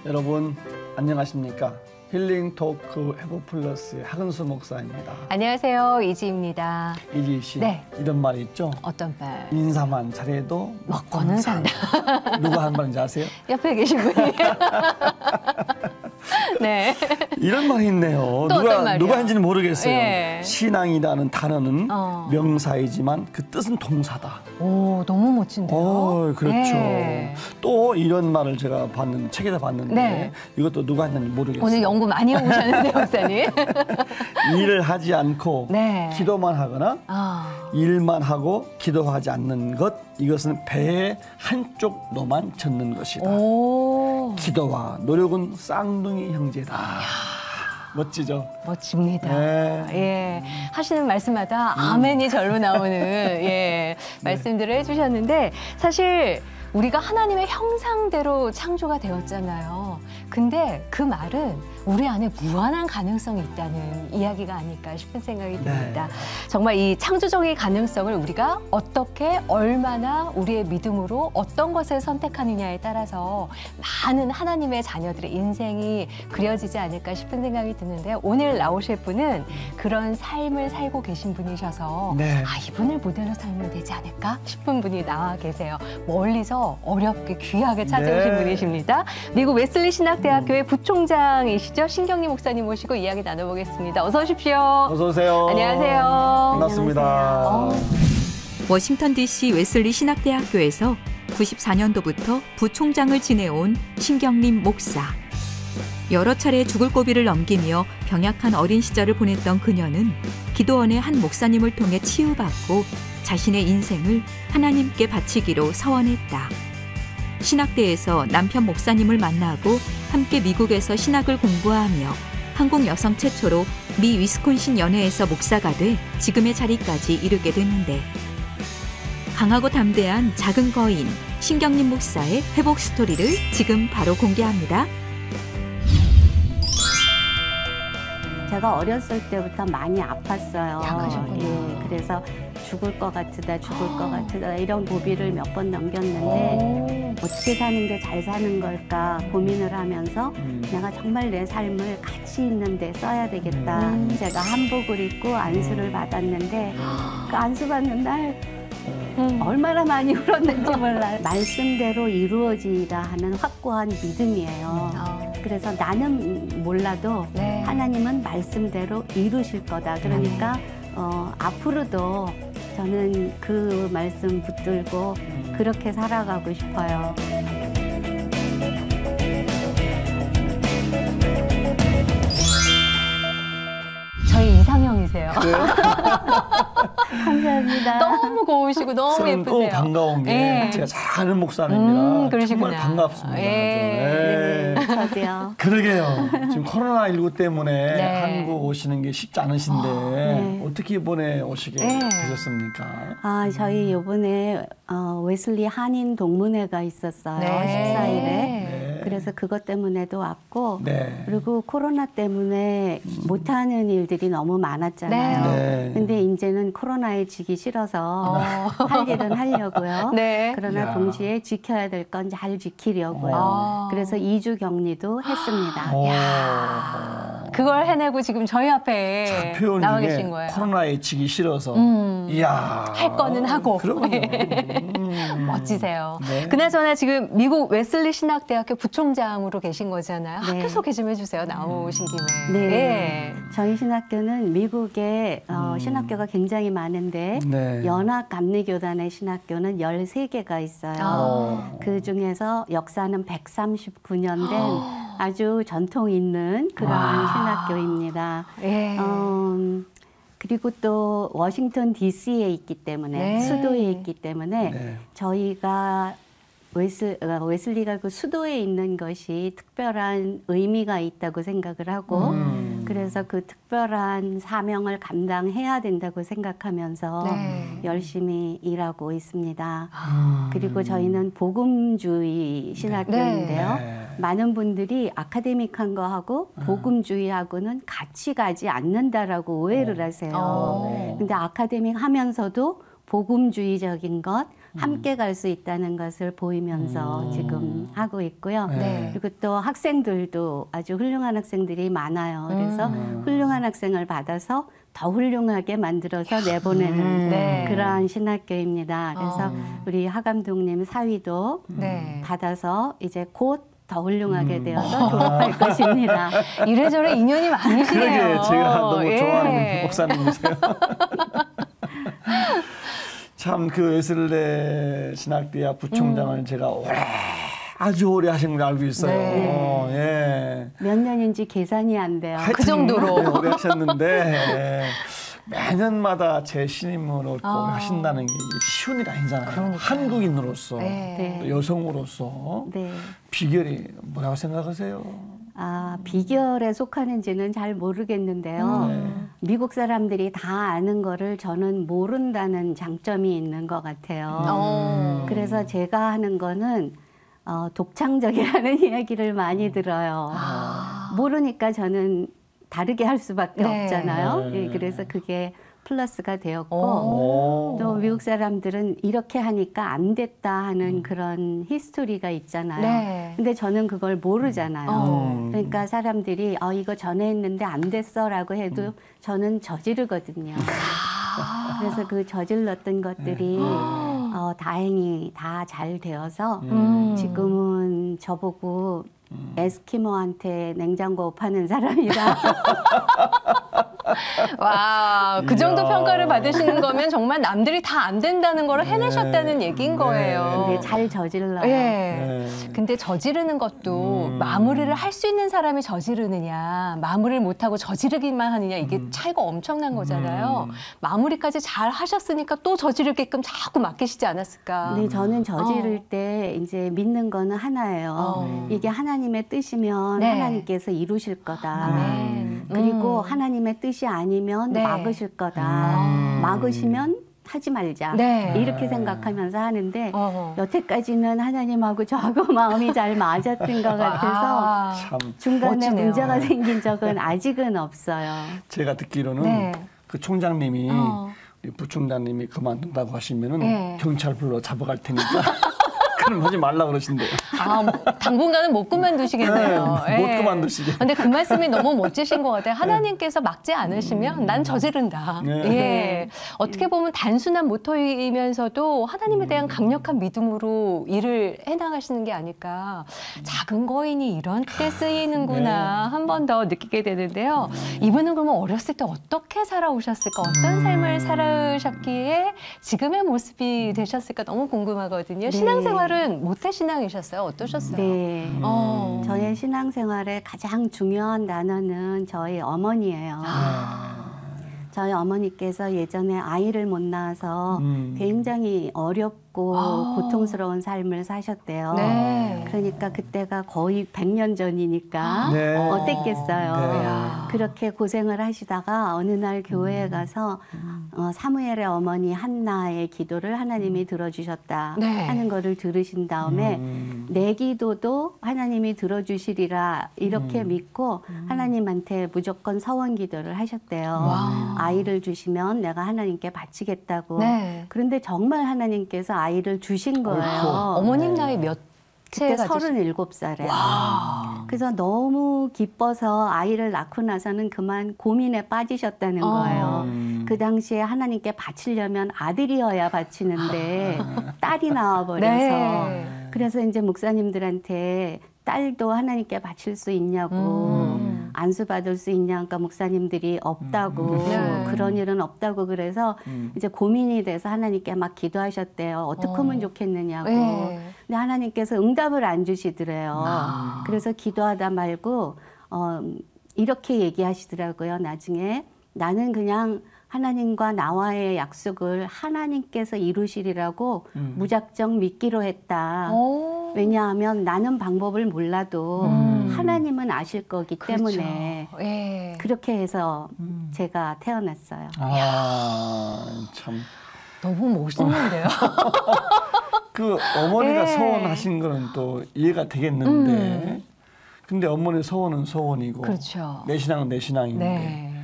여러분 안녕하십니까? 힐링 토크 회복 플러스의 하근수 목사입니다. 안녕하세요, 이지입니다. 이지 씨, 네. 이런 말이 있죠? 어떤 말? 인사만 잘해도 먹고는 산다. 누가 한 말인지 아세요? 옆에 계신 분이. 네. 이런 말이 있네요. 누가 한지는 모르겠어요. 예. 신앙이라는 단어는 명사이지만 그 뜻은 동사다. 오, 너무 멋진데요. 그렇죠. 네. 또 이런 말을 제가 책에서 봤는데 네. 이것도 누가 했는지 모르겠어요. 오늘 연구 많이 해보셨는데, 목사님. 일을 하지 않고 네. 기도만 하거나 일만 하고 기도하지 않는 것, 이것은 배의 한쪽 노만 젓는 것이다. 오. 기도와 노력은 쌍둥이 형제다. 멋지죠? 멋집니다. 네. 예. 하시는 말씀마다 아멘이 절로 나오는 예, 말씀들을 해주셨는데, 사실 우리가 하나님의 형상대로 창조가 되었잖아요. 근데 그 말은 우리 안에 무한한 가능성이 있다는 이야기가 아닐까 싶은 생각이 듭니다. 네. 정말 이 창조적인 가능성을 우리가 어떻게, 얼마나 우리의 믿음으로 어떤 것을 선택하느냐에 따라서 많은 하나님의 자녀들의 인생이 그려지지 않을까 싶은 생각이 드는데, 오늘 나오실 분은 그런 삶을 살고 계신 분이셔서 네. 이분을 모델로 살면 되지 않을까 싶은 분이 나와 계세요. 멀리서 어렵게 귀하게 찾아오신 분이십니다. 미국 웨슬리 신학대학교의 부총장이시죠. 신경림 목사님 모시고 이야기 나눠보겠습니다. 어서 오십시오. 어서 오세요. 안녕하세요. 반갑습니다. 워싱턴 DC 웨슬리 신학대학교에서 94년도부터 부총장을 지내온 신경림 목사. 여러 차례 죽을 고비를 넘기며 병약한 어린 시절을 보냈던 그녀는 기도원의 한 목사님을 통해 치유받고 자신의 인생을 하나님께 바치기로 서원했다. 신학대에서 남편 목사님을 만나고 함께 미국에서 신학을 공부하며 한국 여성 최초로 미 위스콘신 연회에서 목사가 돼 지금의 자리까지 이르게 됐는데, 강하고 담대한 작은 거인 신경림 목사의 회복 스토리를 지금 바로 공개합니다. 제가 어렸을 때부터 많이 아팠어요. 약하셨군요. 예, 그래서 죽을 것 같으다, 이런 고비를 몇 번 넘겼는데 어떻게 사는 게 잘 사는 걸까 고민을 하면서 내가 정말 내 삶을 가치 있는 데 써야 되겠다. 제가 한복을 입고 안수를 받았는데 그 안수 받는 날 얼마나 많이 울었는지 몰라요. 말씀대로 이루어지라 하는 확고한 믿음이에요. 그래서 나는 몰라도 네. 하나님은 말씀대로 이루실 거다. 그러니까 앞으로도 저는 그 말씀 붙들고 그렇게 살아가고 싶어요. 저희 이상형이세요. 감사합니다. 너무 고우시고 너무 예쁘세요. 반가운 게 네. 제가 잘 아는 목사님이라 그러시구나. 정말 반갑습니다. 네. 저도요. 그러게요. 지금 코로나19 때문에 네. 한국 오시는 게 쉽지 않으신데 네. 어떻게 이번에 오시게 되셨습니까? 저희 이번에 웨슬리 한인 동문회가 있었어요. 14일에. 네. 그래서 그것 때문에도 왔고 네. 그리고 코로나 때문에 못하는 일들이 너무 많았잖아요. 네. 근데 이제는 코로나에 지기 싫어서 할 일은 하려고요. 네. 그러나 동시에 지켜야 될 건 잘 지키려고요. 그래서 2주 격리도 했습니다. 그걸 해내고 지금 저희 앞에 표현 나와 중에 계신 거예요. 코로나에 지기 싫어서 이야. 할 거는 하고. 그럼요. 멋지세요. 네. 그나저나 지금 미국 웨슬리 신학대학교 부총장으로 계신 거잖아요. 네. 학교 소개 좀 해주세요. 나오신 김에. 네. 예. 저희 신학교는 미국에 신학교가 굉장히 많은데 네. 연합감리교단의 신학교는 13개가 있어요. 그 중에서 역사는 139년 된 아주 전통 있는 그런 신학교입니다. 예. 그리고 또 워싱턴 DC에 있기 때문에 네. 수도에 있기 때문에 네. 저희가 웨슬리가 그 수도에 있는 것이 특별한 의미가 있다고 생각을 하고 그래서 그 특별한 사명을 감당해야 된다고 생각하면서 네. 열심히 일하고 있습니다. 그리고 저희는 복음주의 신학교인데요. 네. 많은 분들이 아카데믹한 거하고 복음주의하고는 같이 가지 않는다라고 오해를 하세요. 근데 아카데믹 하면서도 복음주의적인 것, 함께 갈 수 있다는 것을 보이면서 지금 하고 있고요. 네. 그리고 또 학생들도 아주 훌륭한 학생들이 많아요. 그래서 훌륭한 학생을 받아서 더 훌륭하게 만들어서 내보내는 네. 그러한 신학교입니다. 그래서 우리 하 감독님 사위도 네. 받아서 이제 곧 더 훌륭하게 되어서 졸업할 것입니다. 이래저래 인연이 많으시네요. 그러게 제가 너무 예. 좋아하는 목사님이세요. 참 그 웨슬레 신학대학 부총장을 제가 아주 오래 하신 걸 알고 있어요. 네. 예. 몇 년인지 계산이 안 돼요. 그 정도로. 네, 오래 하셨는데 매년마다 제 신임을 얻고 하신다는 게 쉬운 일 아니잖아요. 그러니까요. 한국인으로서 네. 또 여성으로서 네. 비결이 뭐라고 생각하세요? 비결에 속하는지는 잘 모르겠는데요. 미국 사람들이 다 아는 거를 저는 모른다는 장점이 있는 것 같아요. 그래서 제가 하는 거는 독창적이라는 이야기를 많이 들어요. 모르니까 저는 다르게 할 수밖에 네. 없잖아요. 네. 예, 그래서 그게 플러스가 되었고 또 미국 사람들은 이렇게 하니까 안 됐다 하는 그런 히스토리가 있잖아요. 네. 근데 저는 그걸 모르잖아요. 그러니까 사람들이 이거 전에 했는데 안 됐어라고 해도 저는 저지르거든요. 그래서 그 저질렀던 것들이 다행히 다 잘 되어서 지금은 저보고 에스키모한테 냉장고 파는 사람이다. 와, 그 정도 평가를 받으시는 거면 정말 남들이 다 안 된다는 걸 해내셨다는 얘기인 거예요. 근데 잘 저질러요. 예. 근데 저지르는 것도 마무리를 할 수 있는 사람이 저지르느냐, 마무리를 못하고 저지르기만 하느냐, 이게 차이가 엄청난 거잖아요. 마무리까지 잘 하셨으니까 또 저지르게끔 자꾸 맡기시지 않았을까. 근데 저는 저지를 때 이제 믿는 거는 하나예요. 이게 하나님의 뜻이면 네. 하나님께서 이루실 거다. 아멘. 그리고 하나님의 뜻이 아니면 네. 막으실 거다. 막으시면 하지 말자. 네. 이렇게 생각하면서 하는데 여태까지는 하나님하고 저하고 마음이 잘 맞았던 것 같아서 참 중간에 멋지네요. 문제가 생긴 적은 아직은 없어요. 제가 듣기로는 네. 그 총장님이 우리 부총장님이 그만둔다고 하시면은 네. 경찰 불러 잡아갈 테니까 그럼 하지 말라 그러신대요. 당분간은 못 그만두시겠네요. 네, 못 그만두시게. 근데 그 말씀이 너무 멋지신 것 같아요. 하나님께서 막지 않으시면 난 저지른다. 네. 예. 어떻게 보면 단순한 모토이면서도 하나님에 대한 강력한 믿음으로 일을 해나가시는 게 아닐까. 작은 거인이 이런 때 쓰이는구나. 한 번 더 느끼게 되는데요. 이분은 그러면 어렸을 때 어떻게 살아오셨을까? 어떤 삶을 살아오셨기에 지금의 모습이 되셨을까? 너무 궁금하거든요. 신앙생활은 모태신앙이셨어요? 어떠셨어요? 네. 저의 신앙생활의 가장 중요한 단어는 저희 어머니예요. 저희 어머니께서 예전에 아이를 못 낳아서 굉장히 어렵고 고통스러운 삶을 사셨대요. 네. 그러니까 그때가 거의 100년 전이니까 네. 어땠겠어요. 네. 그렇게 고생을 하시다가 어느 날 교회에 가서 사무엘의 어머니 한나의 기도를 하나님이 들어주셨다 네. 하는 거를 들으신 다음에 내 기도도 하나님이 들어주시리라 이렇게 믿고 하나님한테 무조건 서원 기도를 하셨대요. 와. 아이를 주시면 내가 하나님께 바치겠다고. 네. 그런데 정말 하나님께서 아이를 주신 거예요. 어머님 나이 몇 그때 채가 37살이에요. 그래서 너무 기뻐서 아이를 낳고 나서는 그만 고민에 빠지셨다는 거예요. 그 당시에 하나님께 바치려면 아들이어야 바치는데 딸이 나와버려서 네. 그래서 이제 목사님들한테 딸도 하나님께 바칠 수 있냐고 안수 받을 수 있냐니까 목사님들이 없다고 네. 그런 일은 없다고 그래서 이제 고민이 돼서 하나님께 막 기도하셨대요. 어떻게 하면 좋겠느냐고. 네. 근데 하나님께서 응답을 안 주시더래요. 그래서 기도하다 말고 이렇게 얘기하시더라고요. 나중에 나는 그냥 하나님과 나와의 약속을 하나님께서 이루시리라고 무작정 믿기로 했다. 왜냐하면 나는 방법을 몰라도 하나님은 아실 거기 때문에 예. 그렇게 해서 제가 태어났어요. 참. 너무 멋있는데요. 그 어머니가 예. 소원하신 거는 또 이해가 되겠는데 근데 어머니 소원은 소원이고 그렇죠. 내 신앙은 내 신앙인데 네.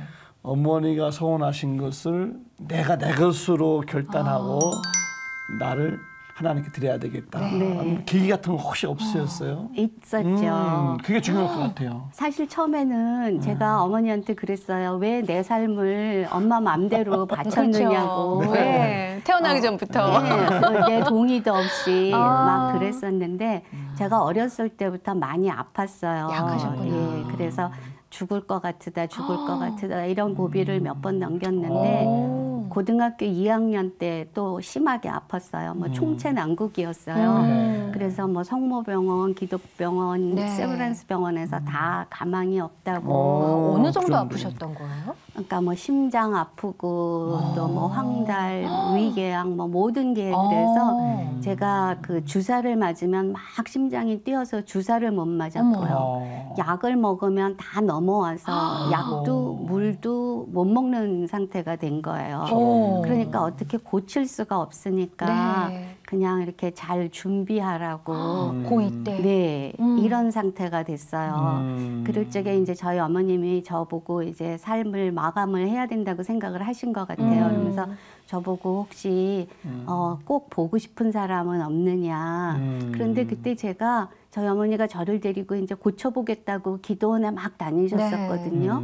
어머니가 소원하신 것을 내가 내 것으로 결단하고 나를 하나님께 드려야 되겠다. 네. 계기 같은 거 혹시 없으셨어요? 있었죠. 그게 중요할 것 같아요. 사실 처음에는 제가 어머니한테 그랬어요. 왜 내 삶을 엄마 맘대로 바쳤느냐고. 그렇죠. 네. 태어나기 전부터. 네. 내 동의도 없이 막 그랬었는데 제가 어렸을 때부터 많이 아팠어요. 약하셨구나. 예, 그래서 죽을 것 같으다, 죽을 것 같으다 이런 고비를 몇 번 넘겼는데 고등학교 2학년 때 또 심하게 아팠어요. 뭐 총체 난국이었어요. 그래서 뭐 성모병원, 기독병원, 네. 세브란스 병원에서 다 가망이 없다고. 어느 정도 아프셨던 거예요? 그러니까 뭐 심장 아프고 또 뭐 황달, 위궤양 뭐 모든 게 그래서 제가 그 주사를 맞으면 막 심장이 뛰어서 주사를 못 맞았고요. 약을 먹으면 다 넘어와서 약도 물도 못 먹는 상태가 된 거예요. 그러니까 어떻게 고칠 수가 없으니까 그냥 이렇게 잘 준비하라고 고2 때. 네, 이런 상태가 됐어요. 그럴 적에 이제 저희 어머님이 저보고 이제 삶을 마감을 해야 된다고 생각을 하신 것 같아요. 그러면서 저보고 혹시 꼭 보고 싶은 사람은 없느냐. 그런데 그때 제가 저희 어머니가 저를 데리고 이제 고쳐보겠다고 기도원에 막 다니셨었거든요.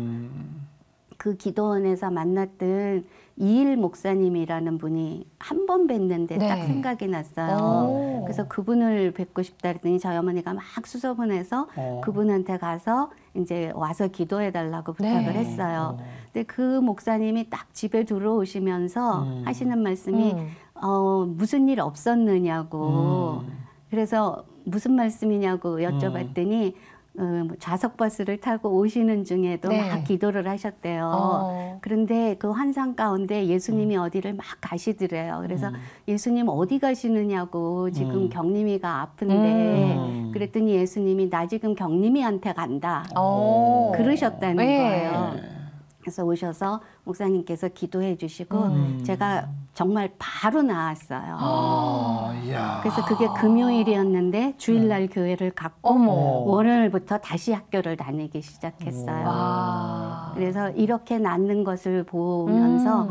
그 기도원에서 만났던 이일 목사님이라는 분이 한 번 뵀는데 딱 생각이 났어요. 그래서 그분을 뵙고 싶다 그랬더니 저희 어머니가 막 수소문해서 그분한테 가서 이제 와서 기도해달라고 부탁을 했어요. 근데 그 목사님이 딱 집에 들어오시면서 하시는 말씀이 무슨 일 없었느냐고. 그래서 무슨 말씀이냐고 여쭤봤더니 좌석버스를 타고 오시는 중에도 막 기도를 하셨대요. 그런데 그 환상 가운데 예수님이 어디를 막 가시더래요. 그래서 예수님 어디 가시느냐고 지금 경림이가 아픈데 그랬더니 예수님이 나 지금 경림이한테 간다. 그러셨다는 거예요. 그래서 오셔서 목사님께서 기도해 주시고 제가 정말 바로 나왔어요. 그래서 그게 금요일이었는데 주일날 교회를 갔고 월요일부터 다시 학교를 다니기 시작했어요. 그래서 이렇게 낫는 것을 보면서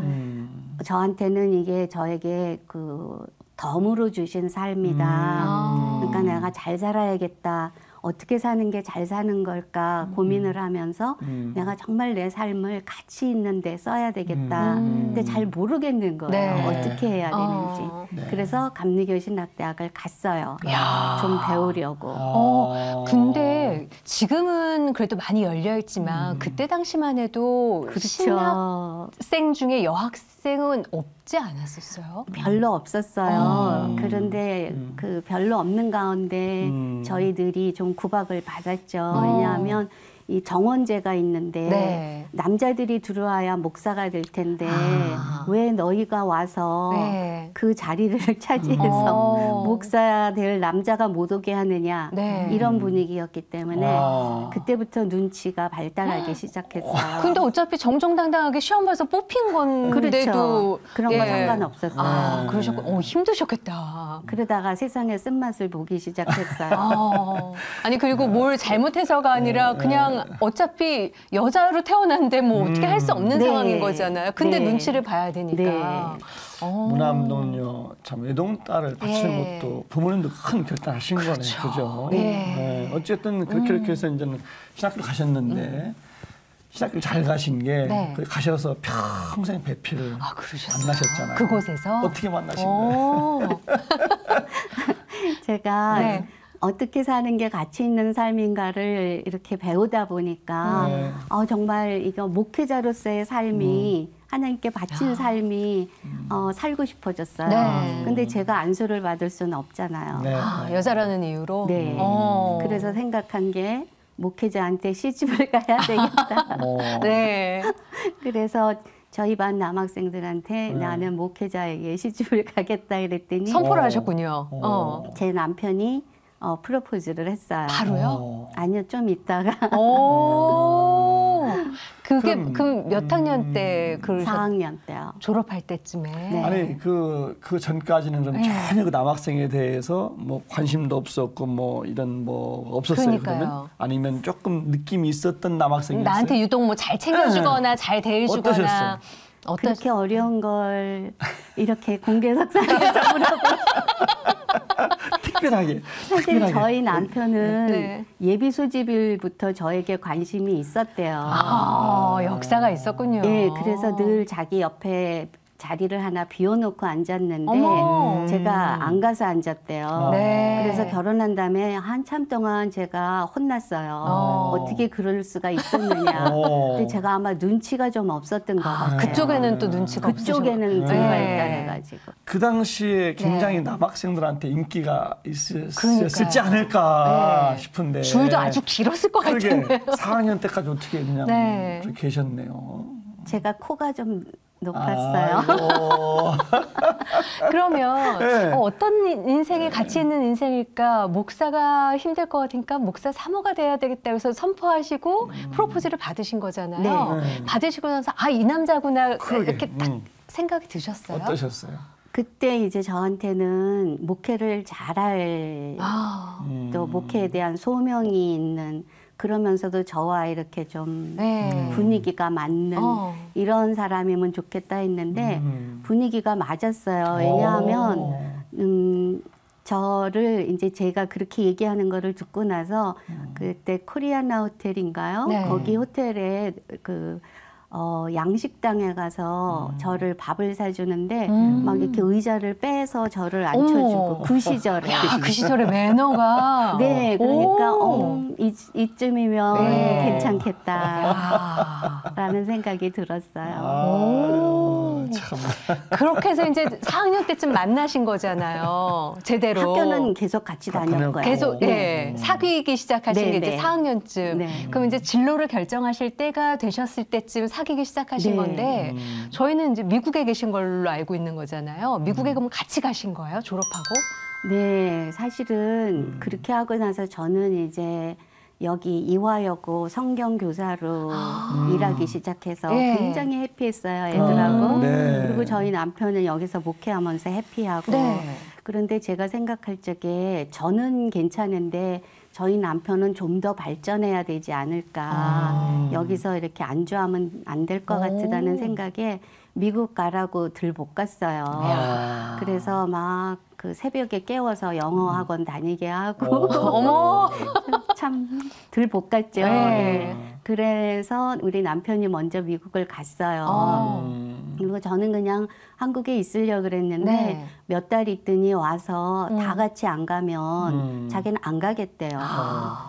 저한테는 이게 저에게 그 덤으로 주신 삶이다. 그러니까 내가 잘 살아야겠다. 어떻게 사는 게 잘 사는 걸까 고민을 하면서 내가 정말 내 삶을 가치 있는 데 써야 되겠다. 근데 잘 모르겠는 거예요. 어떻게 해야 되는지. 그래서 감리교신학대학을 갔어요. 좀 배우려고. 근데 지금은 그래도 많이 열려 있지만 그때 당시만 해도 신학생 중에 여학생은 없지 않았었어요? 별로 없었어요. 그런데 그 별로 없는 가운데 저희들이 좀 구박을 받았죠. 왜냐하면 이 정원제가 있는데 남자들이 들어와야 목사가 될 텐데 왜 너희가 와서 그 자리를 차지해서 목사 될 남자가 못 오게 하느냐 이런 분위기였기 때문에 그때부터 눈치가 발달하기 시작했어요. 근데 어차피 정정당당하게 시험 봐서 뽑힌 건데도 그런 거 상관없었어요. 그러셨고 힘드셨겠다. 그러다가 세상의 쓴맛을 보기 시작했어요. 아니 그리고 뭘 잘못해서가 아니라 그냥 어차피 여자로 태어났는데 뭐 어떻게 할 수 없는 상황인 거잖아요. 근데 눈치를 봐야 되니까. 무남동요 참 외동딸을 바치는 것도 부모님도 큰 결단하신 거네요. 그죠? 어쨌든 그렇게 해서 이제는 신학교를 가셨는데 신학교를 잘 가신 게 가셔서 평생 배필을 만나셨잖아요. 그곳에서? 어떻게 만나신 거예요? 제가 어떻게 사는 게 가치 있는 삶인가를 이렇게 배우다 보니까 정말 이거 목회자로서의 삶이 하나님께 바친 삶이 살고 싶어졌어요. 근데 제가 안수를 받을 수는 없잖아요. 여자라는 이유로? 그래서 생각한 게 목회자한테 시집을 가야 되겠다. 그래서 저희 반 남학생들한테 나는 목회자에게 시집을 가겠다 그랬더니 선포를 하셨군요. 제 남편이 프로포즈를 했어요. 바로요? 아니요, 좀 있다가. 그게 그 몇 학년 때? 4학년 때요. 졸업할 때쯤에. 아니 그 전까지는 그럼 전혀 그 남학생에 대해서 뭐 관심도 없었고 뭐 이런 뭐 없었어요. 그러면 아니면 조금 느낌이 있었던 남학생이었어요. 나한테 유독 뭐 잘 챙겨주거나 잘 대해주거나. 어떠셨어요? 그렇게 어려운 걸 이렇게 공개석상에서 물어보고 특별하게. 사실 저희 남편은 네. 예비 소집일부터 저에게 관심이 있었대요. 역사가 있었군요. 네, 그래서 늘 자기 옆에 자리를 하나 비워놓고 앉았는데 어머. 제가 안 가서 앉았대요. 네. 그래서 결혼한 다음에 한참 동안 제가 혼났어요. 어떻게 그럴 수가 있었느냐. 근데 제가 아마 눈치가 좀 없었던 것 같아요. 그쪽에는 또 눈치가 그쪽에는 좀 네. 발달해가지고. 그 당시에 굉장히 네. 남학생들한테 인기가 있었지 그러니까요. 않을까 네. 싶은데. 줄도 아주 길었을 것 그러게 같은데요. 4학년 때까지 어떻게 그냥 네. 계셨네요. 제가 코가 좀 높았어요. 그러면 네. 어떤 인생이 가치 있는 인생일까? 목사가 힘들 것 같으니까 목사 사모가 돼야 되겠다 해서 선포하시고 프로포즈를 받으신 거잖아요. 네. 받으시고 나서 이 남자구나 그러게. 이렇게 딱 생각이 드셨어요? 어떠셨어요? 그때 이제 저한테는 목회를 잘할 또 목회에 대한 소명이 있는 그러면서도 저와 이렇게 좀 네. 분위기가 맞는 이런 사람이면 좋겠다 했는데 분위기가 맞았어요. 왜냐하면 저를 이제 제가 그렇게 얘기하는 거를 듣고 나서 그때 코리아나 호텔인가요? 네. 거기 호텔에 양식당에 가서 저를 밥을 사주는데 막 이렇게 의자를 빼서 저를 앉혀주고 그 시절에. 그 시절에 매너가. 네, 그러니까 이쯤이면 네. 괜찮겠다라는 생각이 들었어요. 참. 그렇게 해서 이제 4학년 때쯤 만나신 거잖아요. 제대로. 학교는 계속 같이 다녔고요. 계속 사귀기 시작하신 게 이제 4학년쯤. 네. 그럼 이제 진로를 결정하실 때가 되셨을 때쯤 사귀기 시작하신 네. 건데 저희는 이제 미국에 계신 걸로 알고 있는 거잖아요. 미국에 그럼 같이 가신 거예요? 졸업하고? 네, 사실은 그렇게 하고 나서 저는 이제 여기 이화여고 성경교사로 일하기 시작해서 예. 굉장히 해피했어요, 애들하고. 네. 그리고 저희 남편은 여기서 목회하면서 해피하고. 네. 그런데 제가 생각할 적에 저는 괜찮은데 저희 남편은 좀 더 발전해야 되지 않을까. 여기서 이렇게 안주하면 안 될 것 같다는 생각에 미국 가라고 들 못 갔어요. 그래서 막 그 새벽에 깨워서 영어 학원 다니게 하고 어머. 참 들 못 갔죠. 네. 그래서 우리 남편이 먼저 미국을 갔어요. 그리고 저는 그냥 한국에 있으려고 그랬는데 네. 몇 달 있더니 와서 다 같이 안 가면 자기는 안 가겠대요.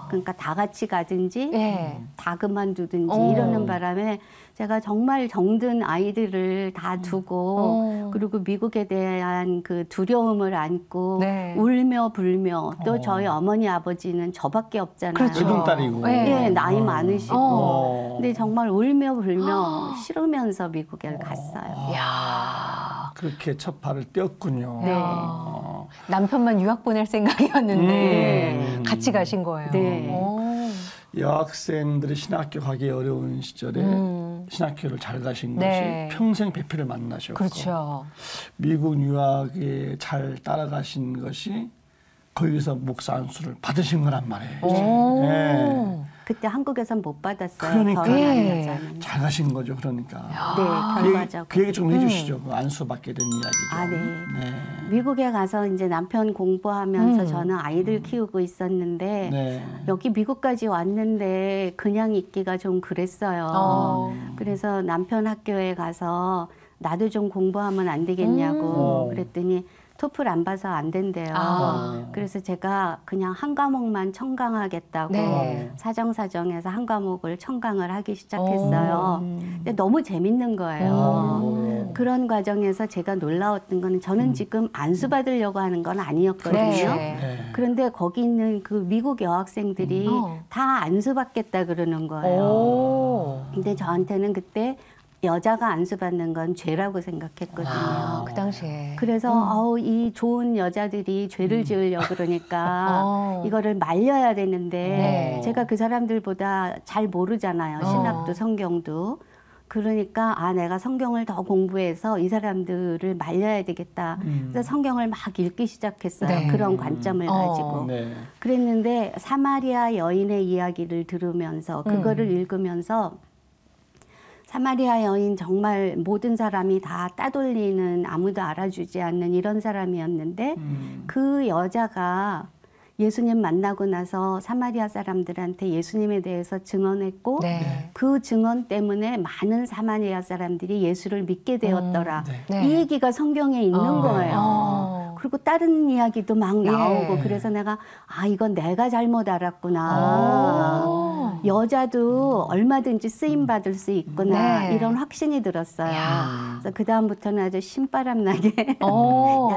그러니까 다 같이 가든지 네. 다 그만두든지 이러는 바람에 제가 정말 정든 아이들을 다 두고 그리고 미국에 대한 그 두려움을 안고 네. 울며 불며 또 저희 어머니 아버지는 저밖에 없잖아요. 그렇죠. 외동딸이고. 예, 나이 많으시고. 근데 정말 울며 불며 싫으면서 미국에 갔어요. 이야. 그렇게 첫 발을 떼었군요. 네. 남편만 유학 보낼 생각이었는데 같이 가신 거예요. 네. 여학생들이 신학교 가기 어려운 시절에 신학교를 잘 가신 네. 것이 평생 배필을 만나셨고 그렇죠. 미국 유학에 잘 따라가신 것이 거기서 목사 안수를 받으신 거란 말이에요. 네. 그때 한국에선 못 받았어요. 그러니까. 결혼한 예. 여자는. 잘 가신 거죠, 그러니까. 네, 결과적으로. 그 얘기 좀 해주시죠. 그 안수 받게 된 이야기죠. 아, 네. 네. 미국에 가서 이제 남편 공부하면서 저는 아이들 키우고 있었는데 네. 여기 미국까지 왔는데 그냥 있기가 좀 그랬어요. 그래서 남편 학교에 가서 나도 좀 공부하면 안 되겠냐고 그랬더니 토플 안 봐서 안 된대요. 그래서 제가 그냥 한 과목만 청강하겠다고 네. 사정사정해서 한 과목을 청강을 하기 시작했어요. 근데 너무 재밌는 거예요. 그런 과정에서 제가 놀라웠던 거는 저는 지금 안수 받으려고 하는 건 아니었거든요. 네. 그런데 거기 있는 그 미국 여학생들이 다 안수 받겠다 그러는 거예요. 오. 근데 저한테는 그때 여자가 안수 받는 건 죄라고 생각했거든요. 그 당시에. 그래서 이 좋은 여자들이 죄를 지으려고 그러니까 이거를 말려야 되는데 네. 제가 그 사람들보다 잘 모르잖아요. 신학도 성경도. 그러니까 내가 성경을 더 공부해서 이 사람들을 말려야 되겠다. 그래서 성경을 막 읽기 시작했어요. 네. 그런 관점을 가지고. 네. 사마리아 여인 정말 모든 사람이 다 따돌리는 아무도 알아주지 않는 이런 사람이었는데 그 여자가 예수님 만나고 나서 사마리아 사람들한테 예수님에 대해서 증언했고 네. 그 증언 때문에 많은 사마리아 사람들이 예수를 믿게 되었더라. 네. 이 얘기가 성경에 있는 거예요. 그리고 다른 이야기도 막 나오고 그래서 내가 이건 내가 잘못 알았구나. 여자도 얼마든지 쓰임 받을 수 있구나. 네. 이런 확신이 들었어요. 그래서 그 다음부터는 아주 신바람 나게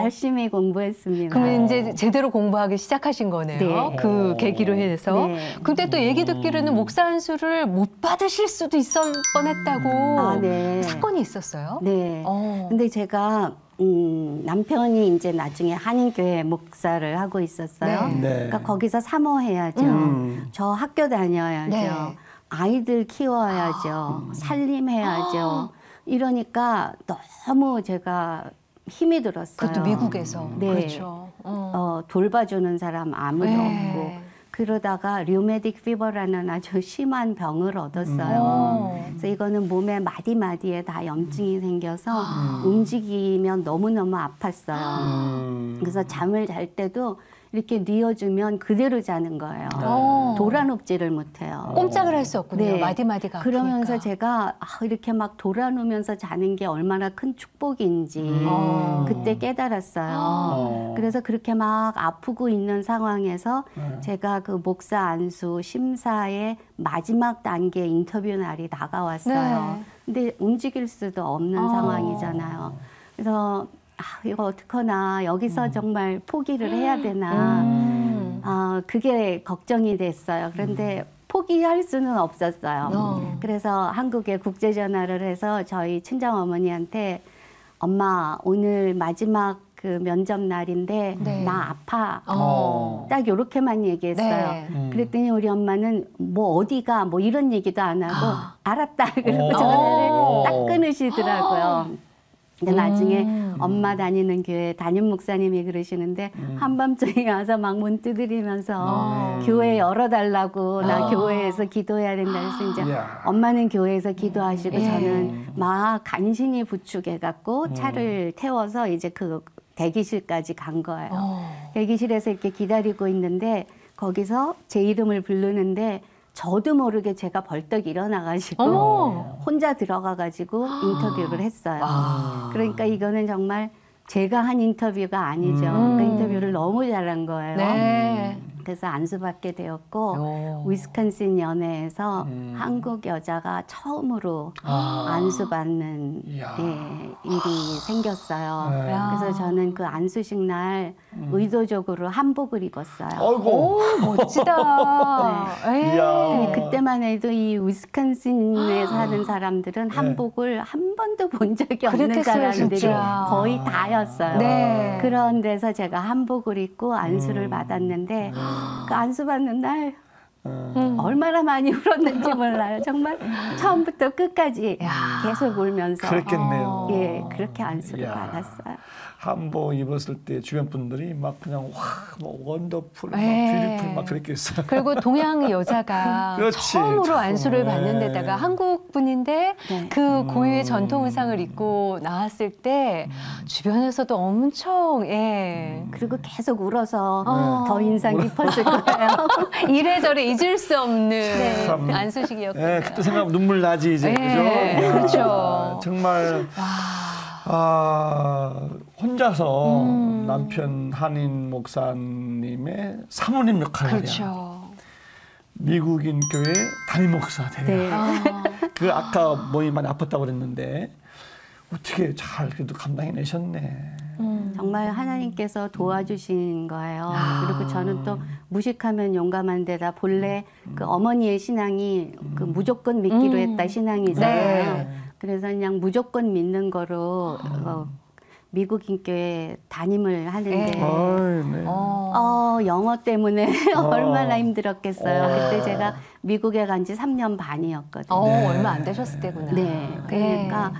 열심히 공부했습니다. 그러면 이제 제대로 공부하기 시작하신 거네요. 네. 그 계기로 해서. 네. 근데 또 얘기 듣기로는 목사 안수를 못 받으실 수도 있을 뻔했다고 네. 사건이 있었어요. 네. 근데 제가 남편이 이제 나중에 한인교회 목사를 하고 있었어요. 네. 그러니까 거기서 사모해야죠. 저 학교 다녀야죠. 네. 아이들 키워야죠. 살림해야죠. 이러니까 너무 제가 힘이 들었어요. 그것도 미국에서. 네. 그렇죠. 돌봐주는 사람 아무도 네. 없고. 그러다가 류메딕 피버라는 아주 심한 병을 얻었어요. 그래서 이거는 몸의 마디마디에 다 염증이 생겨서 움직이면 너무너무 아팠어요. 그래서 잠을 잘 때도 이렇게 뉘어주면 그대로 자는 거예요. 돌아눕지를 못해요. 꼼짝을 할 수 없군요. 네. 마디마디가 그러면서 아프니까. 제가 이렇게 막 돌아누면서 자는 게 얼마나 큰 축복인지 그때 깨달았어요. 그래서 그렇게 막 아프고 있는 상황에서 제가 그 목사 안수 심사의 마지막 단계 인터뷰 날이 다가왔어요. 네. 근데 움직일 수도 없는 상황이잖아요. 그래서 이거 어떡하나 여기서 정말 포기를 해야 되나 그게 걱정이 됐어요. 그런데 포기할 수는 없었어요. 그래서 한국에 국제 전화를 해서 저희 친정어머니한테 엄마 오늘 마지막 그 면접 날인데 네. 나 아파. 딱 이렇게만 얘기했어요. 네. 그랬더니 우리 엄마는 뭐 어디가 뭐 이런 얘기도 안 하고 알았다. 그리고 전화를 딱 끊으시더라고요. 근데 나중에 엄마 다니는 교회 담임 목사님이 그러시는데 한밤중에 와서 막 문 두드리면서 교회 열어달라고 나 교회에서 기도해야 된다 해서 이제 엄마는 교회에서 기도하시고 저는 막 간신히 부축해갖고 차를 태워서 이제 그 대기실까지 간 거예요. 대기실에서 이렇게 기다리고 있는데 거기서 제 이름을 부르는데 저도 모르게 제가 벌떡 일어나가지고 혼자 들어가가지고 인터뷰를 했어요. 그러니까 이거는 정말 제가 한 인터뷰가 아니죠. 그 인터뷰를 너무 잘한 거예요. 네. 그래서 안수받게 되었고 위스콘신 연회에서 한국 여자가 처음으로 안수받는 일이 생겼어요. 그래서 저는 그 안수식 날 의도적으로 한복을 입었어요. 아이고. 멋지다. 네. 근데 그때만 해도 이 위스콘신에 사는 사람들은 한복을 한 번도 본 적이 없는 그렇겠어요, 사람들이 진짜. 거의 다였어요. 네. 그런 데서 제가 한복을 입고 안수를 받았는데 그 안수 받는 날 얼마나 많이 울었는지 몰라요. 정말 처음부터 끝까지 계속 울면서 그랬겠네요. 예, 그렇게 안수를 이야. 받았어요. 한복 입었을 때 주변 분들이 막 그냥 와, 뭐 원더풀, 막 네. 뷰티풀 막 그랬겠어요. 그리고 동양 여자가 그렇지, 처음으로 처음. 안수를 받는 네. 데다가 한국 분인데 네. 그 고유의 전통 의상을 입고 나왔을 때 주변에서도 엄청 그리고 계속 울어서 어. 더 인상 깊었을 거예요. 이래저래 잊을 수 없는 참. 안수식이었거든요. 네, 그때 생각하면 눈물 나지 이제 네, 그죠? 그렇죠. 야, 정말 혼자서 남편 한인 목사님의 사모님 역할을 해요. 그렇죠. 미국인 교회 담임 목사 되려. 네. 그 아까 몸이 많이 아팠다고 그랬는데 어떻게 잘 그래도 감당해내셨네. 정말 하나님께서 도와주신 거예요. 그리고 저는 또 무식하면 용감한 데다 본래 그 어머니의 신앙이 그 무조건 믿기로 했다 신앙이잖아요. 네. 그래서 그냥 무조건 믿는 거로 미국인 교회 담임을 하는데 네. 네. 영어 때문에 얼마나 힘들었겠어요. 그때 제가 미국에 간 지 3년 반이었거든요. 얼마 안 되셨을 때구나. 네, 그러니까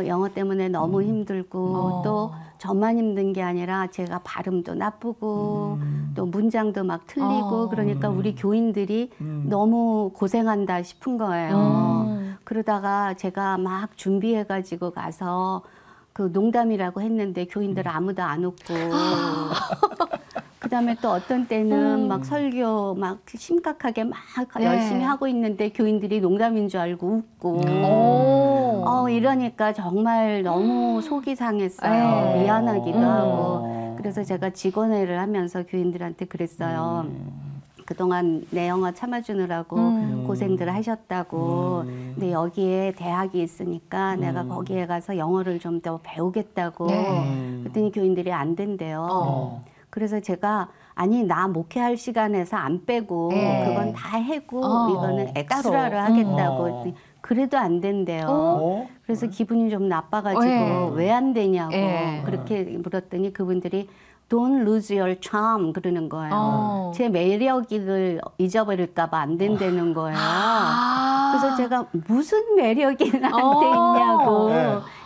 영어 때문에 너무 힘들고 또 저만 힘든 게 아니라 제가 발음도 나쁘고 또 문장도 막 틀리고 그러니까 우리 교인들이 너무 고생한다 싶은 거예요. 그러다가 제가 막 준비해가지고 가서 그 농담이라고 했는데 교인들 아무도 안 웃고 그다음에 또 어떤 때는 막 설교 막 심각하게 막 열심히 하고 있는데 교인들이 농담인 줄 알고 웃고 이러니까 정말 너무 속이 상했어요. 미안하기도 하고. 그래서 제가 직원회를 하면서 교인들한테 그랬어요. 그동안 내 영어 참아주느라고 고생들 하셨다고. 근데 여기에 대학이 있으니까 내가 거기에 가서 영어를 좀 더 배우겠다고. 그랬더니 교인들이 안 된대요. 그래서 제가 아니 나 목회할 시간에서 안 빼고 그건 다 해고 이거는 엑스트라로 하겠다고. 그래도 안 된대요. 그래서 기분이 좀 나빠가지고 왜 안 되냐고 그렇게 물었더니 그분들이 Don't lose your charm 그러는 거예요. 제 매력을 잊어버릴까 봐 안 된다는 거예요. 그래서 제가 무슨 매력이 나한테 있냐고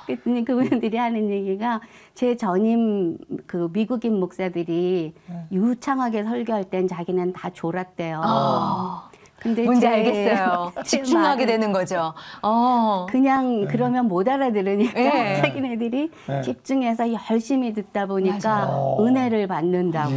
그랬더니 그분들이 하는 얘기가 제 전임 그 미국인 목사들이 유창하게 설교할 땐 자기는 다 졸았대요. 근데 뭔지 알겠어요. 집중하게 되는 거죠. 그냥 그러면 못 알아들으니까 자기네들이 집중해서 열심히 듣다 보니까 은혜를 받는다고.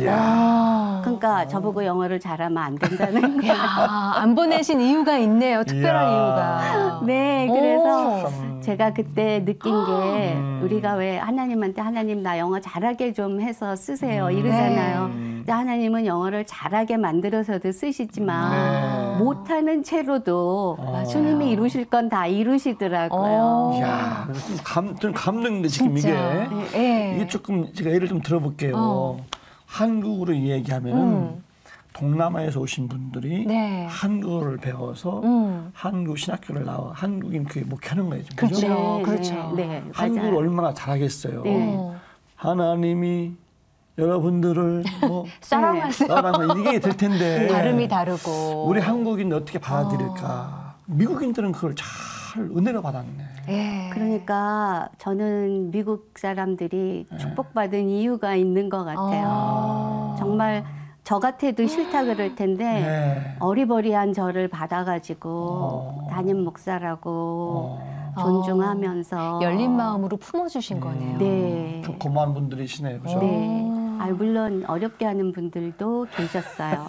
그러니까 저보고 영어를 잘하면 안 된다는 거예요. 안 보내신 이유가 있네요. 특별한 이유가. 네, 그래서 제가 그때 느낀 게 우리가 왜 하나님한테 하나님 나 영어 잘하게 좀 해서 쓰세요 이러잖아요. 근데 하나님은 영어를 잘하게 만들어서도 쓰시지만 못하는 채로도 주님이 이루실 건 다 이루시더라고요. 이야, 좀 감동인데 지금 이게 조금 제가 예를 좀 들어볼게요. 한국으로 얘기하면은 동남아에서 오신 분들이 한국어를 배워서 한국 신학교를 나와 한국인 교회 목회하는 거예요. 그렇죠, 그렇죠. 네, 한국을 얼마나 잘하겠어요. 하나님이 여러분들을 뭐 사랑하세요. 이게 될 텐데 발음이 다르고 우리 한국인 어떻게 받아들일까? 미국인들은 그걸 잘 은혜로 받았네. 그러니까 저는 미국 사람들이 축복받은 이유가 있는 것 같아요. 정말 저 같아도 싫다 그럴 텐데 어리버리한 저를 받아가지고 담임 목사라고 존중하면서 열린 마음으로 품어주신 거네요. 네. 좀 고마운 분들이시네요. 그죠? 네. 물론 어렵게 하는 분들도 계셨어요.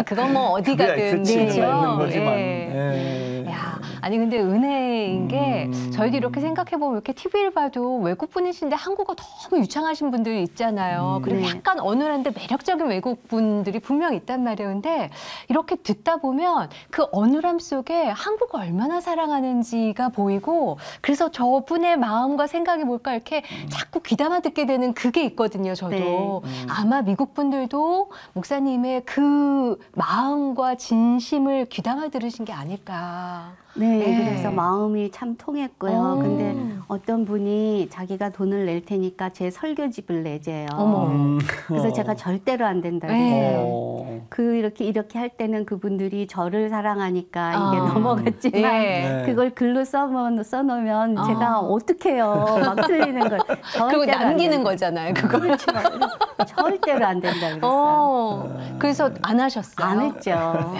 그건 뭐 어디 가든 그치, 그렇죠. 있는 거지만. 야, 아니 근데 은혜인 게 저희도 이렇게 생각해 보면 이렇게 TV를 봐도 외국 분이신데 한국어 너무 유창하신 분들 있잖아요. 그리고 약간 어눌한데 매력적인 외국 분들이 분명 있단 말이에요. 근데 이렇게 듣다 보면 그 어눌함 속에 한국을 얼마나 사랑하는지가 보이고 그래서 저분의 마음과 생각이 뭘까 이렇게 자꾸 귀담아 듣게 되는 그게 있거든요. 저도 아마 미국 분들도 목사님의 그 마음과 진심을 귀담아 들으신 게 아닐까. 네, 그래서 마음이 참 통했고요. 근데 어떤 분이 자기가 돈을 낼 테니까 제 설교집을 내재요. 그래서 제가 절대로 안 된다 그랬어요. 이렇게 할 때는 그분들이 저를 사랑하니까 이게 넘어갔지만 그걸 글로 써놓으면 제가 어떡해요. 막 틀리는 걸. 그거 남기는 거잖아요. 그거. 그렇죠. 절대로 안 된다 그랬어요. 그래서 안 하셨어요? 안 했죠.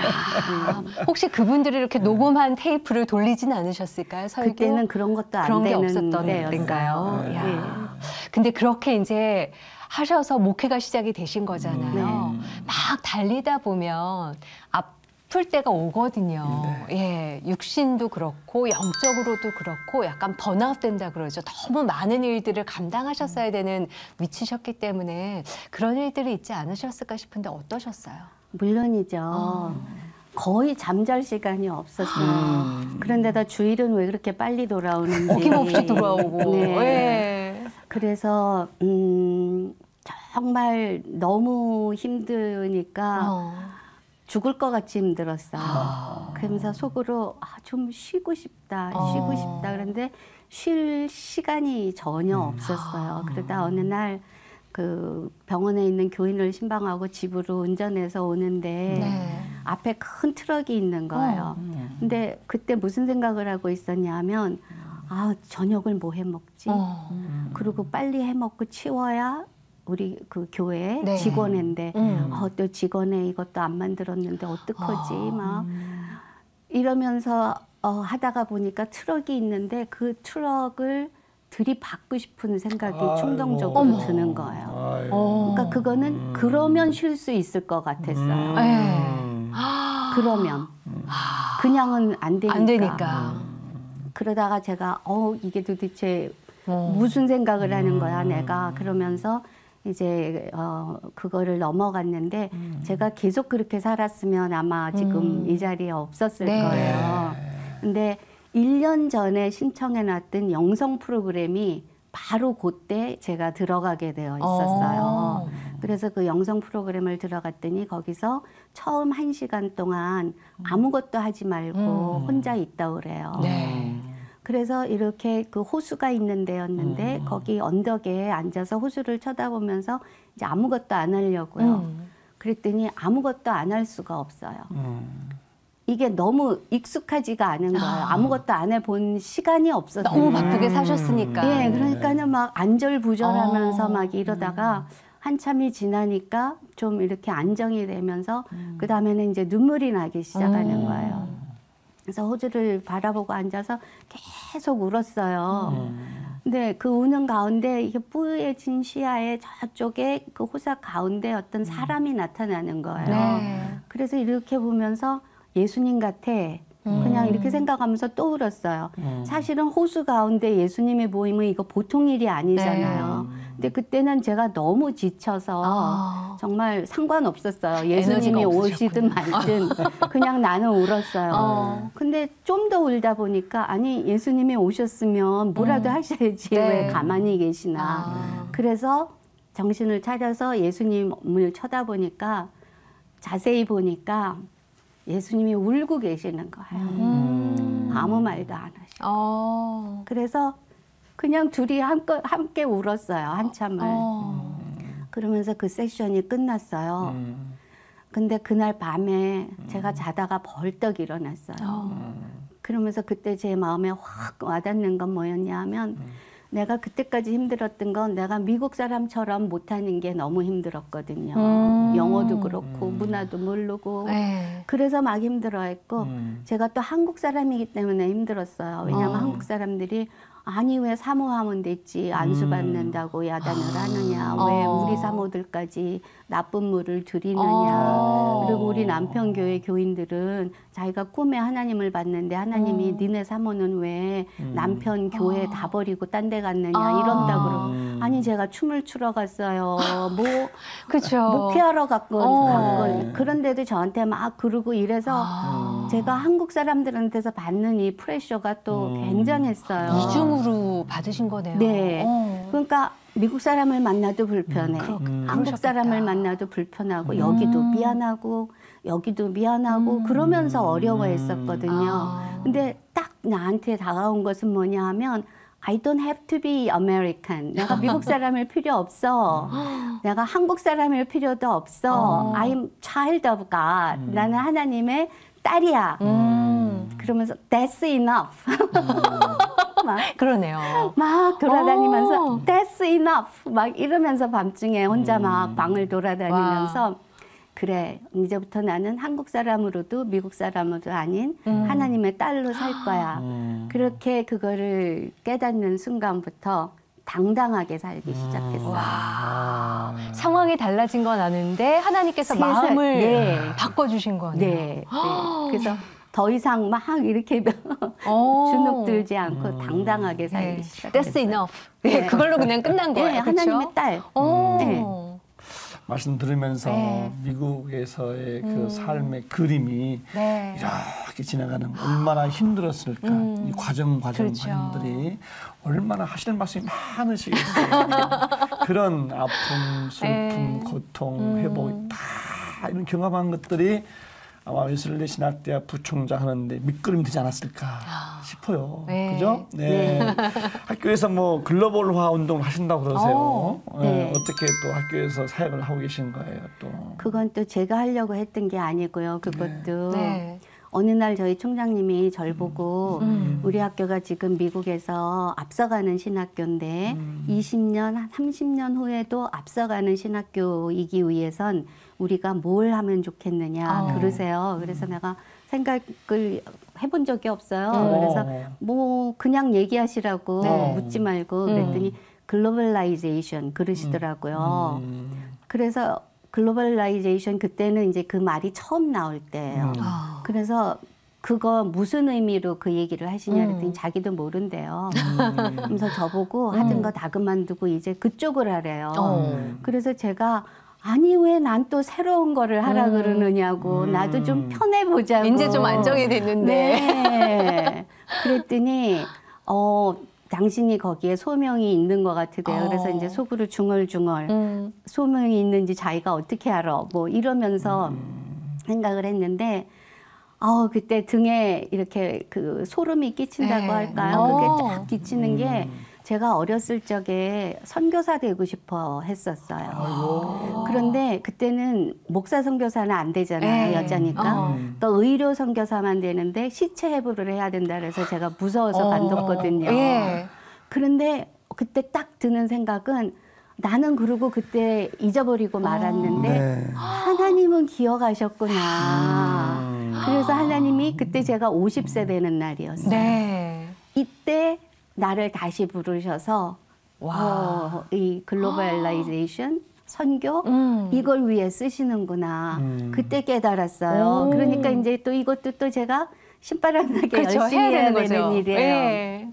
혹시 그분들이 이렇게 녹음한 테이프를 돌리진 않으셨을까요? 설교? 그때는 그런 것도 안 그런 게 되는 없었던 때인가요? 근데 그렇게 이제 하셔서 목회가 시작이 되신 거잖아요. 막 달리다 보면 아플 때가 오거든요. 육신도 그렇고 영적으로도 그렇고 약간 번아웃 된다 그러죠. 너무 많은 일들을 감당하셨어야 되는 위치셨기 때문에 그런 일들이 있지 않으셨을까 싶은데 어떠셨어요? 물론이죠. 거의 잠잘 시간이 없었어요. 그런데다 주일은 왜 그렇게 빨리 돌아오는지. 어김없이 돌아오고. 그래서 정말 너무 힘드니까 죽을 것 같이 힘들었어요. 그러면서 속으로 좀 쉬고 싶다. 그런데 쉴 시간이 전혀 없었어요. 그러다 어느 날 그 병원에 있는 교인을 신방하고 집으로 운전해서 오는데 앞에 큰 트럭이 있는 거예요. 근데 그때 무슨 생각을 하고 있었냐면 저녁을 뭐 해 먹지? 그리고 빨리 해 먹고 치워야 우리 그 교회 직원인데 또 직원에 이것도 안 만들었는데 어떡하지? 막 이러면서 하다가 보니까 트럭이 있는데 그 트럭을 들이받고 싶은 생각이 충동적으로 드는 거예요. 그러니까 그거는 그러면 쉴 수 있을 것 같았어요. 그러면 그냥은 안 되니까. 안 되니까. 그러다가 제가 이게 도대체 무슨 생각을 하는 거야 내가 그러면서 이제 그거를 넘어갔는데 제가 계속 그렇게 살았으면 아마 지금 이 자리에 없었을 거예요. 근데 1년 전에 신청해놨던 영성 프로그램이 바로 그때 제가 들어가게 되어 있었어요. 그래서 그 영성 프로그램을 들어갔더니 거기서 처음 1시간 동안 아무것도 하지 말고 혼자 있다 그래요. 그래서 이렇게 그 호수가 있는 데였는데 거기 언덕에 앉아서 호수를 쳐다보면서 이제 아무것도 안 하려고요. 그랬더니 아무것도 안 할 수가 없어요. 이게 너무 익숙하지가 않은 거예요. 아무것도 안 해본 시간이 없었어요. 너무 바쁘게 사셨으니까. 예, 그러니까는 막 안절부절하면서 막 이러다가 한참이 지나니까 좀 이렇게 안정이 되면서 그 다음에는 이제 눈물이 나기 시작하는 거예요. 그래서 호수를 바라보고 앉아서 계속 울었어요. 근데 그 우는 가운데 이게 뿌얘진 시야에 저쪽에 그 호사 가운데 어떤 사람이 나타나는 거예요. 그래서 이렇게 보면서 예수님 같아. 그냥 이렇게 생각하면서 또 울었어요. 사실은 호수 가운데 예수님이 보이면 이거 보통 일이 아니잖아요. 근데 그때는 제가 너무 지쳐서 정말 상관없었어요. 예수님이 오시든 말든 그냥 나는 울었어요. 근데 좀 더 울다 보니까 아니 예수님이 오셨으면 뭐라도 하셔야지 왜 가만히 계시나. 그래서 정신을 차려서 예수님을 쳐다보니까 자세히 보니까 예수님이 울고 계시는 거예요. 아무 말도 안 하시고. 그래서 그냥 둘이 함께 울었어요. 한참을. 그러면서 그 세션이 끝났어요. 근데 그날 밤에 제가 자다가 벌떡 일어났어요. 그러면서 그때 제 마음에 확 와닿는 건 뭐였냐 하면 내가 그때까지 힘들었던 건 내가 미국 사람처럼 못하는 게 너무 힘들었거든요. 영어도 그렇고 문화도 모르고 그래서 막 힘들어했고 제가 또 한국 사람이기 때문에 힘들었어요. 왜냐하면 한국 사람들이 아니 왜 사모하면 됐지 안수받는다고 야단을 하느냐 왜 우리 사모들까지 나쁜 물을 들이느냐 그리고 우리 남편 교회 교인들은 자기가 꿈에 하나님을 봤는데 하나님이 니네 사모는 왜 남편 교회 다 버리고 딴 데 갔느냐 이런다 그러고 아니 제가 춤을 추러 갔어요 뭐 목회하러 갔건 그런데도 저한테 막 그러고 이래서 제가 한국 사람들한테서 받는 이 프레셔가 또 굉장했어요. 이중으로 받으신 거네요. 네. 그러니까 미국 사람을 만나도 불편해. 한국 사람을 만나도 불편하고 여기도 미안하고 여기도 미안하고 그러면서 어려워했었거든요. 근데 딱 나한테 다가온 것은 뭐냐 하면 I don't have to be American. 내가 미국 사람일 필요 없어. 내가 한국 사람일 필요도 없어. I'm child of God. 나는 하나님의 딸이야. 그러면서 that's enough. 그러네요. 막 돌아다니면서 that's enough. 막 이러면서 밤중에 혼자 막 방을 돌아다니면서 그래 이제부터 나는 한국 사람으로도 미국 사람으로도 아닌 하나님의 딸로 살 거야. 그렇게 그거를 깨닫는 순간부터 당당하게 살기 시작했어요. 상황이 달라진 건 아는데 하나님께서 마음을 바꿔주신 거네요. 네. 그래서 더 이상 막 이렇게 주눅 들지 않고 당당하게 살기 시작했어요. That's enough. 네, 그걸로 그냥 끝난 거예요. 네, 하나님의 딸. 네. 말씀 들으면서 미국에서의 그 삶의 그림이 이렇게 지나가는 얼마나 힘들었을까. 이 과정들이 얼마나 하실 말씀이 많으시겠어요. 그런 아픔, 슬픔, 고통, 회복 다 이런 경험한 것들이 아마 웨슬리 신학대학 부총장 하는데 밑거름이 되지 않았을까 싶어요. 그죠? 네. 학교에서 뭐 글로벌화 운동을 하신다고 그러세요. 어떻게 또 학교에서 사역을 하고 계신 거예요, 또? 그건 또 제가 하려고 했던 게 아니고요. 그것도 어느 날 저희 총장님이 절 보고 우리 학교가 지금 미국에서 앞서가는 신학교인데 20년, 30년 후에도 앞서가는 신학교이기 위해선 우리가 뭘 하면 좋겠느냐 그러세요. 그래서 내가 생각을 해본 적이 없어요. 그래서 뭐 그냥 얘기하시라고 묻지 말고 그랬더니 글로벌라이제이션 그러시더라고요. 그래서 글로벌라이제이션 그때는 이제 그 말이 처음 나올 때예요. 그래서 그거 무슨 의미로 그 얘기를 하시냐 그랬더니 자기도 모른대요. 그래서 저보고 하던 거 다 그만두고 이제 그쪽을 하래요. 그래서 제가 아니 왜 난 또 새로운 거를 하라 그러느냐고 나도 좀 편해보자고. 이제 좀 안정이 됐는데. 네. 그랬더니 당신이 거기에 소명이 있는 것 같으대요. 그래서 이제 속으로 중얼중얼 소명이 있는지 자기가 어떻게 알아 뭐 이러면서 생각을 했는데 그때 등에 이렇게 그 소름이 끼친다고 할까요? 그게 쫙 끼치는 게 제가 어렸을 적에 선교사 되고 싶어 했었어요. 그런데 그때는 목사 선교사는 안 되잖아요. 여자니까. 또 의료 선교사만 되는데 시체 해부를 해야 된다 그래서 제가 무서워서 관뒀거든요. 그런데 그때 딱 드는 생각은 나는 그러고 그때 잊어버리고 말았는데 하나님은 기억하셨구나. 그래서 하나님이 그때 제가 50세 되는 날이었어요. 이때 나를 다시 부르셔서 이 글로벌라이제이션 선교 이걸 위해 쓰시는구나. 그때 깨달았어요. 그러니까 이제 또 이것도 또 제가 신바람나게 그렇죠. 열심히 해야 되는 거죠. 일이에요.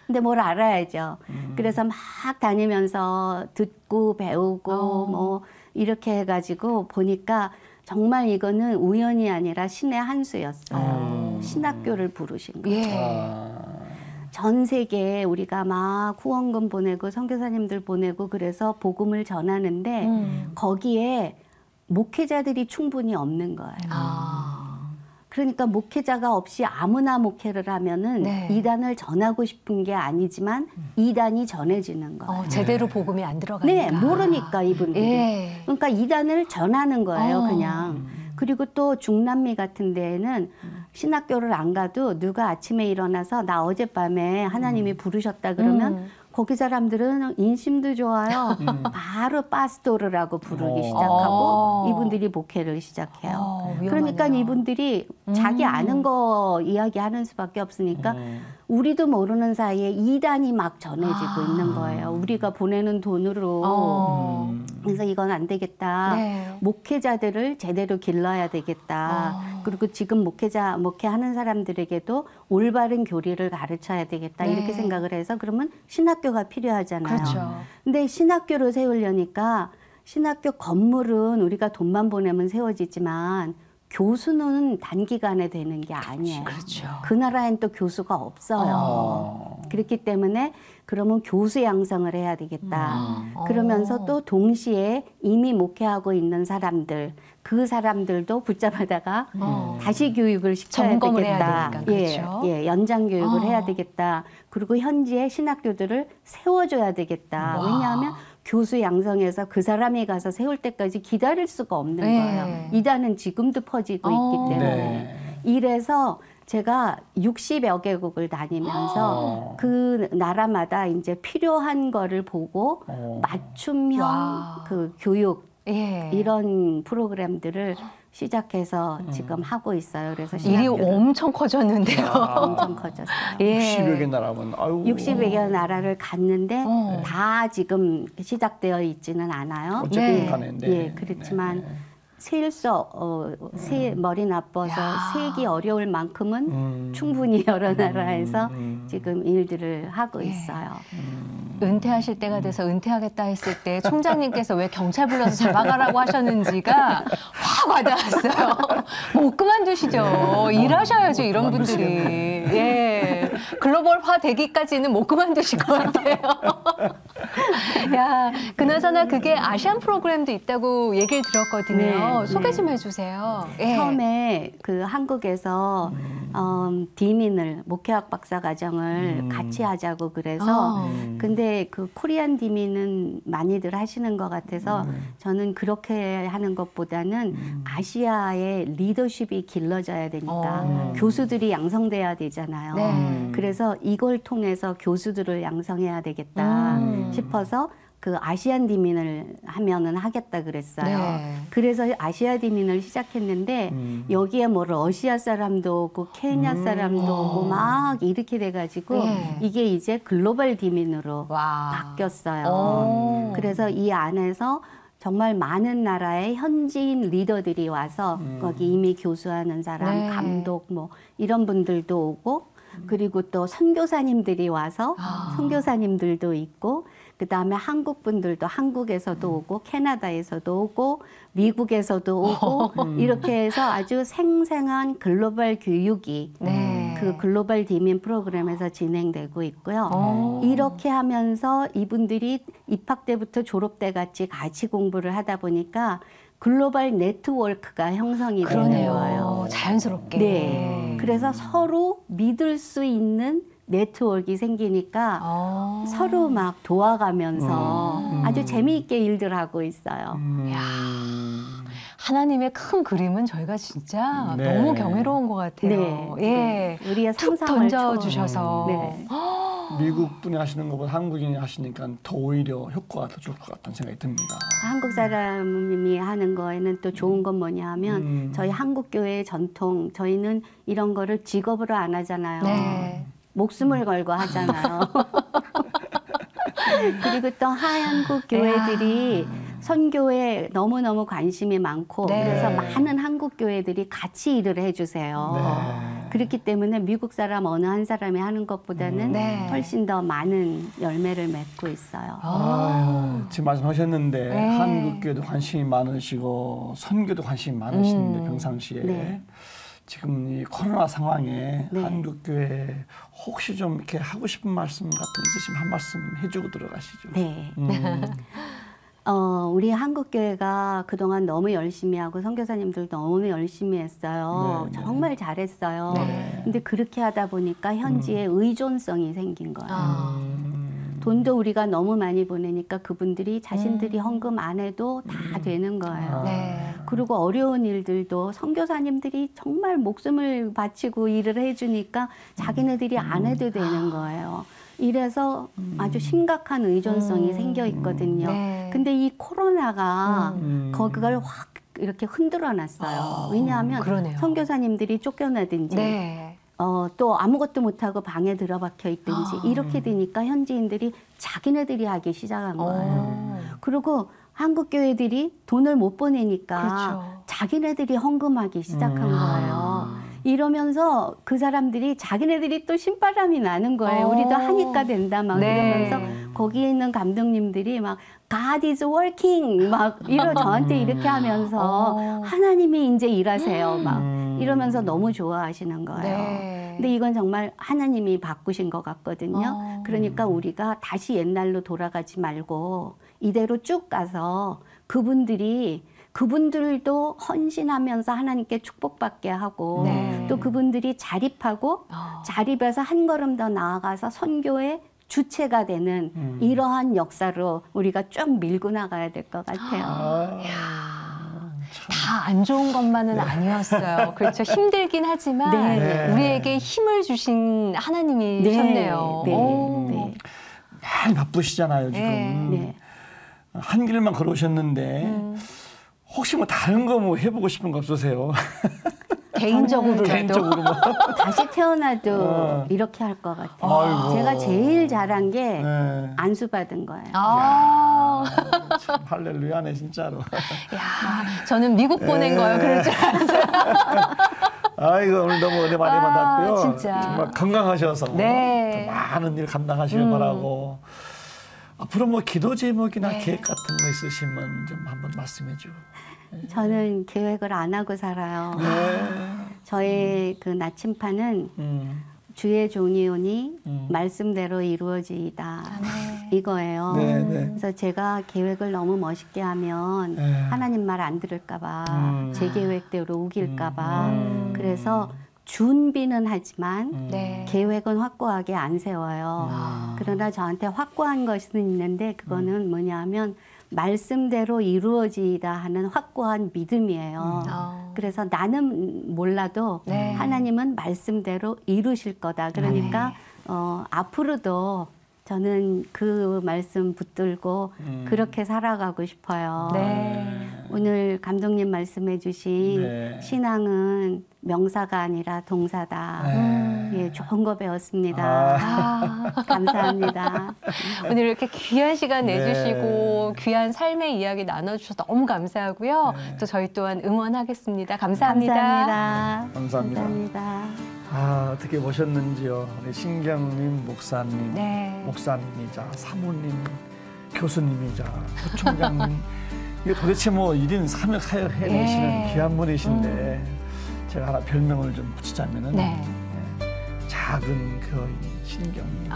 근데 뭘 알아야죠. 그래서 막 다니면서 듣고 배우고 뭐 이렇게 해가지고 보니까 정말 이거는 우연이 아니라 신의 한 수였어요. 신학교를 부르신 거예요. 전 세계에 우리가 막 후원금 보내고 선교사님들 보내고 그래서 복음을 전하는데 거기에 목회자들이 충분히 없는 거예요. 그러니까 목회자가 없이 아무나 목회를 하면은 이단을 전하고 싶은 게 아니지만 이단이 전해지는 거예요. 제대로 복음이 안 들어가니까. 네, 모르니까 이분들이. 그러니까 이단을 전하는 거예요, 그냥. 그리고 또 중남미 같은 데에는 신학교를 안 가도 누가 아침에 일어나서 나 어젯밤에 하나님이 부르셨다 그러면 거기 사람들은 인심도 좋아요. 바로 파스토르라고 부르기 시작하고 이분들이 목회를 시작해요. 그러니까 이분들이 자기 아는 거 이야기하는 수밖에 없으니까 우리도 모르는 사이에 이단이 막 전해지고 있는 거예요. 우리가 보내는 돈으로. 그래서 이건 안 되겠다. 목회자들을 제대로 길러야 되겠다. 그리고 지금 목회하는 사람들에게도 올바른 교리를 가르쳐야 되겠다. 이렇게 생각을 해서 그러면 신학교가 필요하잖아요. 그렇죠. 근데 신학교를 세우려니까 신학교 건물은 우리가 돈만 보내면 세워지지만 교수는 단기간에 되는 게 아니에요. 그렇죠. 그 나라엔 또 교수가 없어요. 그렇기 때문에 그러면 교수 양성을 해야 되겠다. 그러면서 또 동시에 이미 목회하고 있는 사람들, 그 사람들도 붙잡아다가 다시 교육을 시켜야 점검을 되겠다. 해야 되니까, 그렇죠? 연장 교육을 해야 되겠다. 그리고 현지에 신학교들을 세워줘야 되겠다. 왜냐하면 교수 양성해서 그 사람이 가서 세울 때까지 기다릴 수가 없는 거예요. 이단은 지금도 퍼지고 있기 때문에. 이래서 제가 60여 개국을 다니면서 그 나라마다 이제 필요한 거를 보고 맞춤형 그 교육 이런 프로그램들을 시작해서 지금 하고 있어요. 그래서 일이 엄청 커졌는데요. 엄청 커졌어요. 60여 개 나라면 60여 개 나라를 갔는데 다 지금 시작되어 있지는 않아요. 그렇지만 머리 나빠서 세기 어려울 만큼은 충분히 여러 나라에서 지금 일들을 하고 있어요. 은퇴하실 때가 돼서 은퇴하겠다 했을 때 총장님께서 왜 경찰 불러서 잡아가라고 하셨는지가 확 와닿았어요. 못 그만두시죠. 일하셔야죠, 이런 분들이. 글로벌화 되기까지는 못 그만두실 것 같아요. 야, 그나저나 그게 아시안 프로그램도 있다고 얘기를 들었거든요. 네, 소개 네. 좀 해주세요. 예. 처음에 그 한국에서 디민을 목회학 박사과정을 같이 하자고 그래서 근데 그 코리안 디민은 많이들 하시는 것 같아서 저는 그렇게 하는 것보다는 아시아의 리더십이 길러져야 되니까 교수들이 양성돼야 되잖아요. 네. 그래서 이걸 통해서 교수들을 양성해야 되겠다 싶어서 그 아시안 디민을 하면은 하겠다 그랬어요. 네. 그래서 아시아 디민을 시작했는데 여기에 뭐 러시아 사람도 오고 케냐 사람도 오고 막 이렇게 돼가지고 네. 이게 이제 글로벌 디민으로 와. 바뀌었어요. 그래서 이 안에서 정말 많은 나라의 현지인 리더들이 와서 거기 이미 교수하는 사람, 네. 감독 뭐 이런 분들도 오고 그리고 또 선교사님들이 와서 선교사님들도 있고 그다음에 한국 분들도 한국에서도 오고 캐나다에서도 오고 미국에서도 오고 이렇게 해서 아주 생생한 글로벌 교육이 네. 그 글로벌 디민 프로그램에서 진행되고 있고요. 이렇게 하면서 이분들이 입학 때부터 졸업 때같이 같이 공부를 하다 보니까 글로벌 네트워크가 형성이 되는 거예요. 자연스럽게. 네. 그래서 서로 믿을 수 있는 네트워크가 생기니까 서로 막 도와가면서 아주 재미있게 일들 하고 있어요. 이야, 하나님의 큰 그림은 저희가 진짜 네. 너무 경이로운 것 같아요. 네. 예. 네. 우리의 툭 상상을 던져주셔서. 네. 미국 분이 하시는 것보다 한국인이 하시니까 더 오히려 효과가 더 좋을 것 같다는 생각이 듭니다. 한국 사람이 하는 거에는 또 좋은 건 뭐냐 하면 저희 한국 교회의 전통, 저희는 이런 거를 직업으로 안 하잖아요. 네. 목숨을 걸고 하잖아요. 그리고 또 한국 교회들이 선교에 너무너무 관심이 많고 네. 그래서 많은 한국 교회들이 같이 일을 해주세요. 네. 그렇기 때문에 미국 사람 어느 한 사람이 하는 것보다는 네. 훨씬 더 많은 열매를 맺고 있어요. 아유, 지금 말씀하셨는데 네. 한국교회도 관심이 많으시고 선교도 관심이 많으신데 평상시에 네. 지금 이 코로나 상황에 네. 한국교회 혹시 좀 이렇게 하고 싶은 말씀 같은 거 있으시면 한 말씀 해주고 들어가시죠. 네. 우리 한국교회가 그동안 너무 열심히 하고 선교사님들도 너무 열심히 했어요. 네, 네. 정말 잘했어요. 네. 근데 그렇게 하다 보니까 현지에 의존성이 생긴 거예요. 돈도 우리가 너무 많이 보내니까 그분들이 자신들이 헌금 안 해도 다 되는 거예요. 네. 그리고 어려운 일들도 선교사님들이 정말 목숨을 바치고 일을 해주니까 자기네들이 안 해도 되는 거예요. 이래서 아주 심각한 의존성이 생겨 있거든요. 네. 근데 이 코로나가 그걸 확 이렇게 흔들어 놨어요. 왜냐하면 그러네요. 선교사님들이 쫓겨나든지 네. 또 아무것도 못하고 방에 들어박혀 있든지 이렇게 되니까 현지인들이 자기네들이 하기 시작한 거예요. 그리고 한국 교회들이 돈을 못 보내니까 그렇죠. 자기네들이 헌금하기 시작한 거예요. 이러면서 그 사람들이 자기네들이 또 신바람이 나는 거예요. 우리도 하니까 된다 막 네. 이러면서 거기에 있는 감독님들이 막 God is working 막 저한테 이렇게 하면서 하나님이 이제 일하세요 막 이러면서 너무 좋아하시는 거예요. 네. 근데 이건 정말 하나님이 바꾸신 것 같거든요. 그러니까 우리가 다시 옛날로 돌아가지 말고 이대로 쭉 가서 그분들도 헌신하면서 하나님께 축복받게 하고 네. 또 그분들이 자립하고 자립해서 한 걸음 더 나아가서 선교의 주체가 되는 이러한 역사로 우리가 쭉 밀고 나가야 될 것 같아요. 다 안 좋은 것만은 아니었어요. 그렇죠. 힘들긴 하지만 네. 우리에게 힘을 주신 하나님이셨네요. 네. 오. 네. 많이 바쁘시잖아요 지금. 네. 한 길만 걸어오셨는데 혹시 뭐 다른 거 뭐 해보고 싶은 거 없으세요? 개인적으로라도. 개인적으로 뭐. 다시 태어나도 이렇게 할 것 같아요. 아이고. 제가 제일 잘한 게 네. 안수 받은 거예요. 참 할렐루야네 진짜로. 야, 저는 미국 보낸 거예요. 그럴 줄 알았어요. 아이고 오늘 너무 은혜 많이 받았고요. 진짜. 정말 건강하셔서 네. 더 많은 일 감당하시길 바라고. 앞으로 뭐 기도 제목이나 계획 같은 거 있으시면 좀 한번 말씀해 줘. 저는 계획을 안 하고 살아요. 네. 저의 그 나침판은 주의 종이오니 말씀대로 이루어지이다. 이거예요. 네, 네. 그래서 제가 계획을 너무 멋있게 하면 네. 하나님 말 안 들을까 봐, 제 계획대로 우길까 봐. 그래서 준비는 하지만 네. 계획은 확고하게 안 세워요. 그러나 저한테 확고한 것은 있는데 그거는 뭐냐면 말씀대로 이루어지이다 하는 확고한 믿음이에요. 그래서 나는 몰라도 네. 하나님은 말씀대로 이루실 거다. 그러니까 앞으로도 저는 그 말씀 붙들고 그렇게 살아가고 싶어요. 네. 오늘 감독님 말씀해 주신 네. 신앙은 명사가 아니라 동사다. 네. 예, 좋은 거 배웠습니다. 감사합니다. 오늘 이렇게 귀한 시간 네. 내주시고 귀한 삶의 이야기 나눠주셔서 너무 감사하고요. 네. 또 저희 또한 응원하겠습니다. 감사합니다. 감사합니다. 감사합니다. 어떻게 보셨는지요? 우리 신경님 목사님, 목사님이자 사모님, 교수님이자 부총장님. 이게 도대체 뭐 1인 3역 사역 해내시는 귀한 분이신데 제가 하나 별명을 좀 붙이자면은 작은 거인 신경님.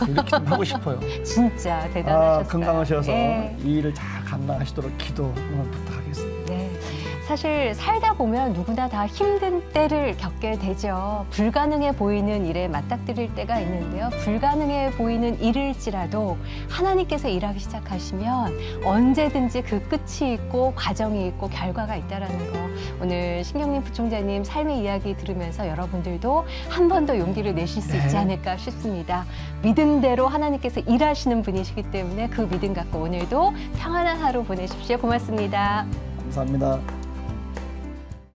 이렇게 좀 하고 싶어요. 진짜 대단하셨어요. 건강하셔서 이 일을 잘 감당하시도록 기도 부탁하겠습니다. 네. 사실 살다 보면 누구나 다 힘든 때를 겪게 되죠. 불가능해 보이는 일에 맞닥뜨릴 때가 있는데요. 불가능해 보이는 일일지라도 하나님께서 일하기 시작하시면 언제든지 그 끝이 있고 과정이 있고 결과가 있다는 거. 오늘 신경림 부총장님 삶의 이야기 들으면서 여러분들도 한 번 더 용기를 내실 수 있지 않을까 싶습니다. 믿음대로 하나님께서 일하시는 분이시기 때문에 그 믿음 갖고 오늘도 평안한 하루 보내십시오. 고맙습니다. 감사합니다.